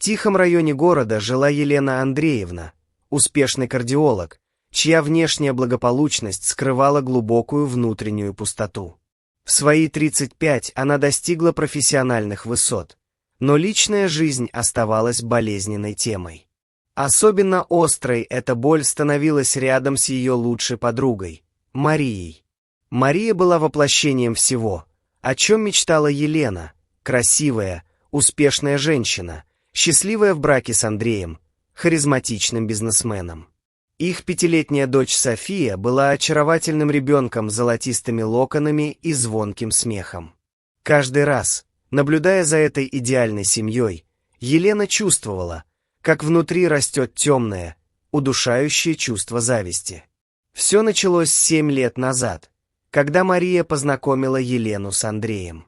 тихом районе города жила Елена Андреевна, успешный кардиолог, чья внешняя благополучность скрывала глубокую внутреннюю пустоту. В свои 35 она достигла профессиональных высот, но личная жизнь оставалась болезненной темой. Особенно острой эта боль становилась рядом с ее лучшей подругой, Марией. Мария была воплощением всего, о чем мечтала Елена, красивая, успешная женщина, счастливая в браке с Андреем, харизматичным бизнесменом. Их 5-летняя дочь София была очаровательным ребенком с золотистыми локонами и звонким смехом. Каждый раз, наблюдая за этой идеальной семьей, Елена чувствовала, как внутри растет темное, удушающее чувство зависти. Все началось 7 лет назад, когда Мария познакомила Елену с Андреем.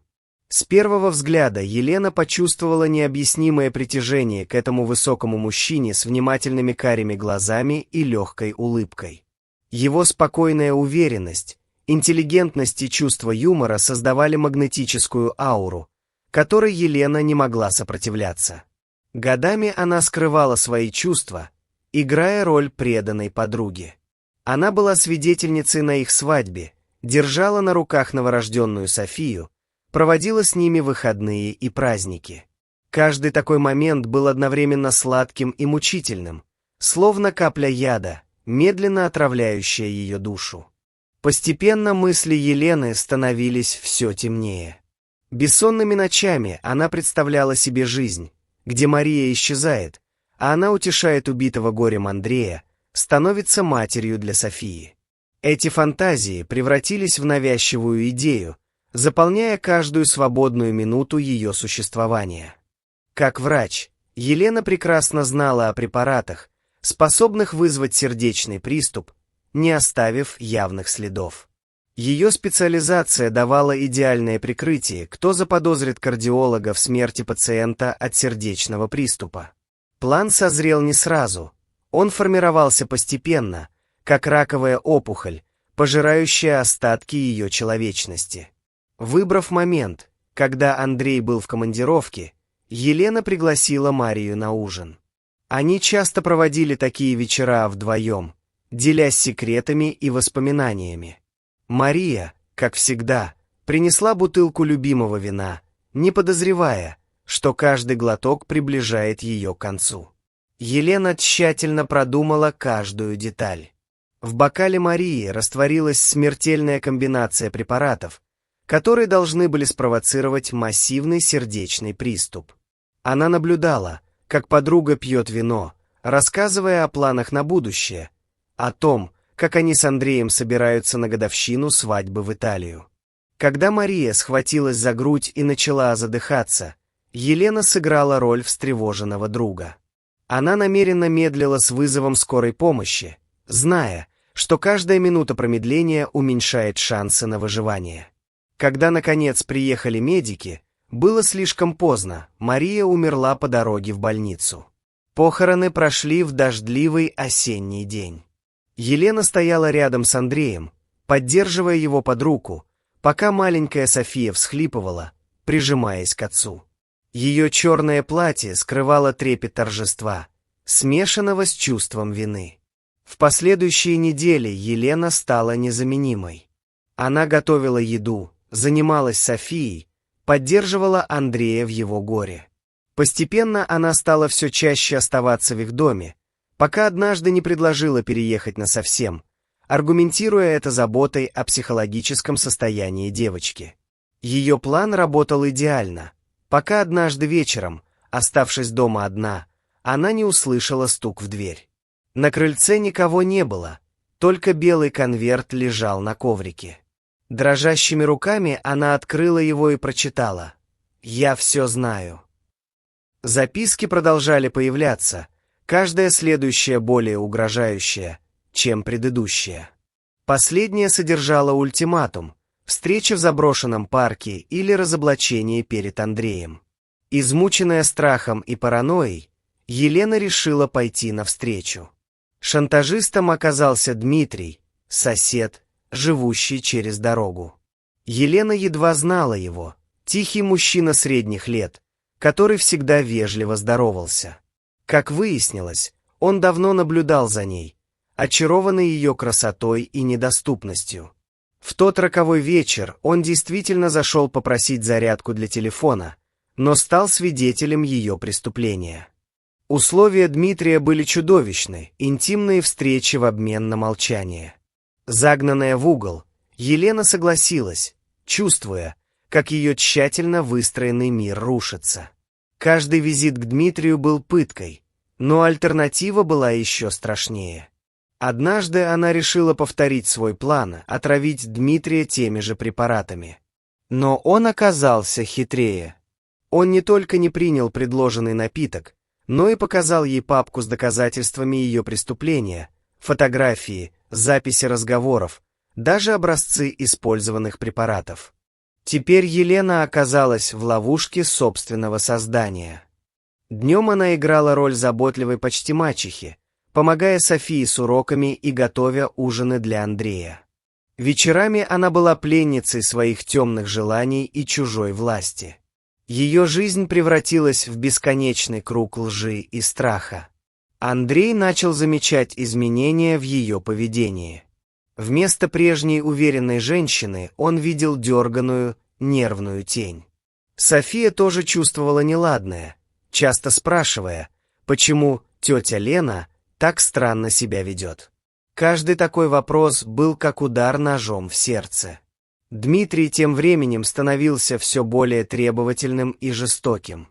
С первого взгляда Елена почувствовала необъяснимое притяжение к этому высокому мужчине с внимательными карими глазами и легкой улыбкой. Его спокойная уверенность, интеллигентность и чувство юмора создавали магнетическую ауру, которой Елена не могла сопротивляться. Годами она скрывала свои чувства, играя роль преданной подруги. Она была свидетельницей на их свадьбе, держала на руках новорожденную Софию, проводила с ними выходные и праздники. Каждый такой момент был одновременно сладким и мучительным, словно капля яда, медленно отравляющая ее душу. Постепенно мысли Елены становились все темнее. Бессонными ночами она представляла себе жизнь, где Мария исчезает, а она утешает убитого горем Андрея, становится матерью для Софии. Эти фантазии превратились в навязчивую идею, заполняя каждую свободную минуту ее существования. Как врач, Елена прекрасно знала о препаратах, способных вызвать сердечный приступ, не оставив явных следов. Ее специализация давала идеальное прикрытие, кто заподозрит кардиолога в смерти пациента от сердечного приступа. План созрел не сразу, он формировался постепенно, как раковая опухоль, пожирающая остатки ее человечности. Выбрав момент, когда Андрей был в командировке, Елена пригласила Марию на ужин. Они часто проводили такие вечера вдвоем, делясь секретами и воспоминаниями. Мария, как всегда, принесла бутылку любимого вина, не подозревая, что каждый глоток приближает ее к концу. Елена тщательно продумала каждую деталь. В бокале Марии растворилась смертельная комбинация препаратов, которые должны были спровоцировать массивный сердечный приступ. Она наблюдала, как подруга пьет вино, рассказывая о планах на будущее, о том, как они с Андреем собираются на годовщину свадьбы в Италию. Когда Мария схватилась за грудь и начала задыхаться, Елена сыграла роль встревоженного друга. Она намеренно медлила с вызовом скорой помощи, зная, что каждая минута промедления уменьшает шансы на выживание. Когда, наконец, приехали медики, было слишком поздно, Мария умерла по дороге в больницу. Похороны прошли в дождливый осенний день. Елена стояла рядом с Андреем, поддерживая его под руку, пока маленькая София всхлипывала, прижимаясь к отцу. Ее черное платье скрывало трепет торжества, смешанного с чувством вины. В последующие недели Елена стала незаменимой. Она готовила еду, занималась Софией, поддерживала Андрея в его горе. Постепенно она стала все чаще оставаться в их доме, пока однажды не предложила переехать насовсем, аргументируя это заботой о психологическом состоянии девочки. Ее план работал идеально, пока однажды вечером, оставшись дома одна, она не услышала стук в дверь. На крыльце никого не было, только белый конверт лежал на коврике. Дрожащими руками она открыла его и прочитала: «Я все знаю». Записки продолжали появляться, каждая следующая более угрожающая, чем предыдущая. Последняя содержала ультиматум: встреча в заброшенном парке или разоблачение перед Андреем. Измученная страхом и паранойей, Елена решила пойти навстречу. Шантажистом оказался Дмитрий, сосед, живущий через дорогу. Елена едва знала его, тихий мужчина средних лет, который всегда вежливо здоровался. Как выяснилось, он давно наблюдал за ней, очарованный ее красотой и недоступностью. В тот роковой вечер он действительно зашел попросить зарядку для телефона, но стал свидетелем ее преступления. Условия Дмитрия были чудовищны, интимные встречи в обмен на молчание. Загнанная в угол, Елена согласилась, чувствуя, как ее тщательно выстроенный мир рушится. Каждый визит к Дмитрию был пыткой, но альтернатива была еще страшнее. Однажды она решила повторить свой план, отравить Дмитрия теми же препаратами. Но он оказался хитрее. Он не только не принял предложенный напиток, но и показал ей папку с доказательствами ее преступления, фотографии, записи разговоров, даже образцы использованных препаратов. Теперь Елена оказалась в ловушке собственного создания. Днем она играла роль заботливой почти мачехи, помогая Софии с уроками и готовя ужины для Андрея. Вечерами она была пленницей своих темных желаний и чужой власти. Ее жизнь превратилась в бесконечный круг лжи и страха. Андрей начал замечать изменения в ее поведении. Вместо прежней уверенной женщины он видел дерганую, нервную тень. София тоже чувствовала неладное, часто спрашивая, почему тетя Лена так странно себя ведет. Каждый такой вопрос был как удар ножом в сердце. Дмитрий тем временем становился все более требовательным и жестоким.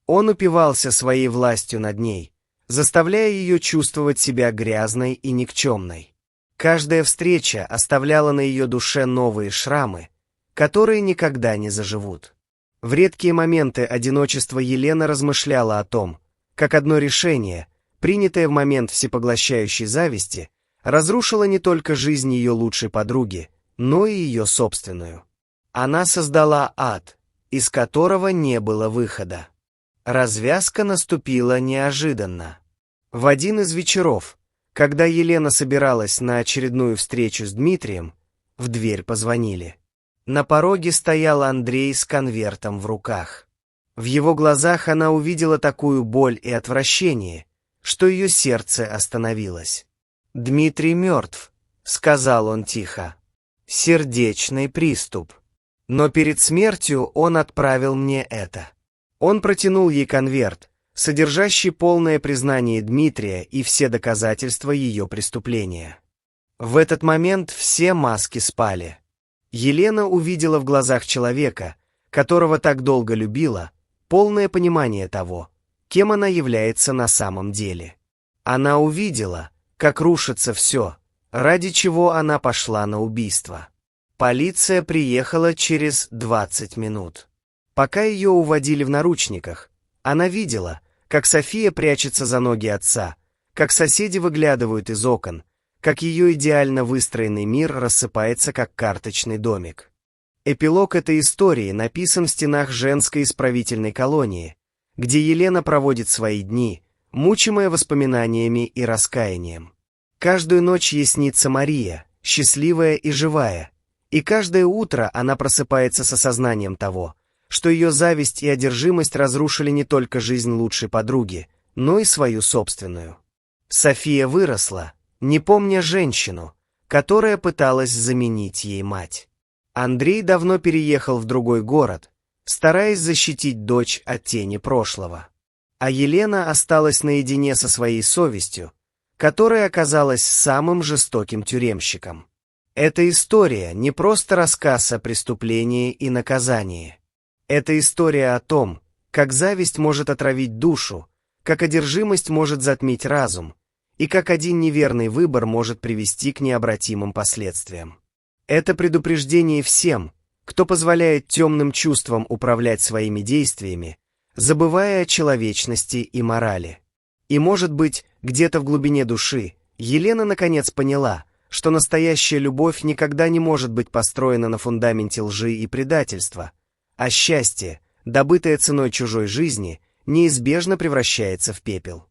Он упивался своей властью над ней, заставляя ее чувствовать себя грязной и никчемной. Каждая встреча оставляла на ее душе новые шрамы, которые никогда не заживут. В редкие моменты одиночества Елена размышляла о том, как одно решение, принятое в момент всепоглощающей зависти, разрушило не только жизнь ее лучшей подруги, но и ее собственную. Она создала ад, из которого не было выхода. Развязка наступила неожиданно. В один из вечеров, когда Елена собиралась на очередную встречу с Дмитрием, в дверь позвонили. На пороге стоял Андрей с конвертом в руках. В его глазах она увидела такую боль и отвращение, что ее сердце остановилось. «Дмитрий мертв», — сказал он тихо. «Сердечный приступ. Но перед смертью он отправил мне это». Он протянул ей конверт, содержащий полное признание Дмитрия и все доказательства ее преступления. В этот момент все маски спали. Елена увидела в глазах человека, которого так долго любила, полное понимание того, кем она является на самом деле. Она увидела, как рушится все, ради чего она пошла на убийство. Полиция приехала через 20 минут. Пока ее уводили в наручниках, она видела, как София прячется за ноги отца, как соседи выглядывают из окон, как ее идеально выстроенный мир рассыпается, как карточный домик. Эпилог этой истории написан в стенах женской исправительной колонии, где Елена проводит свои дни, мучимая воспоминаниями и раскаянием. Каждую ночь ей снится Мария, счастливая и живая, и каждое утро она просыпается с осознанием того, что ее зависть и одержимость разрушили не только жизнь лучшей подруги, но и свою собственную. София выросла, не помня женщину, которая пыталась заменить ей мать. Андрей давно переехал в другой город, стараясь защитить дочь от тени прошлого. А Елена осталась наедине со своей совестью, которая оказалась самым жестоким тюремщиком. Эта история не просто рассказ о преступлении и наказании. Это история о том, как зависть может отравить душу, как одержимость может затмить разум, и как один неверный выбор может привести к необратимым последствиям. Это предупреждение всем, кто позволяет темным чувствам управлять своими действиями, забывая о человечности и морали. И, может быть, где-то в глубине души Елена наконец поняла, что настоящая любовь никогда не может быть построена на фундаменте лжи и предательства, а счастье, добытое ценой чужой жизни, неизбежно превращается в пепел.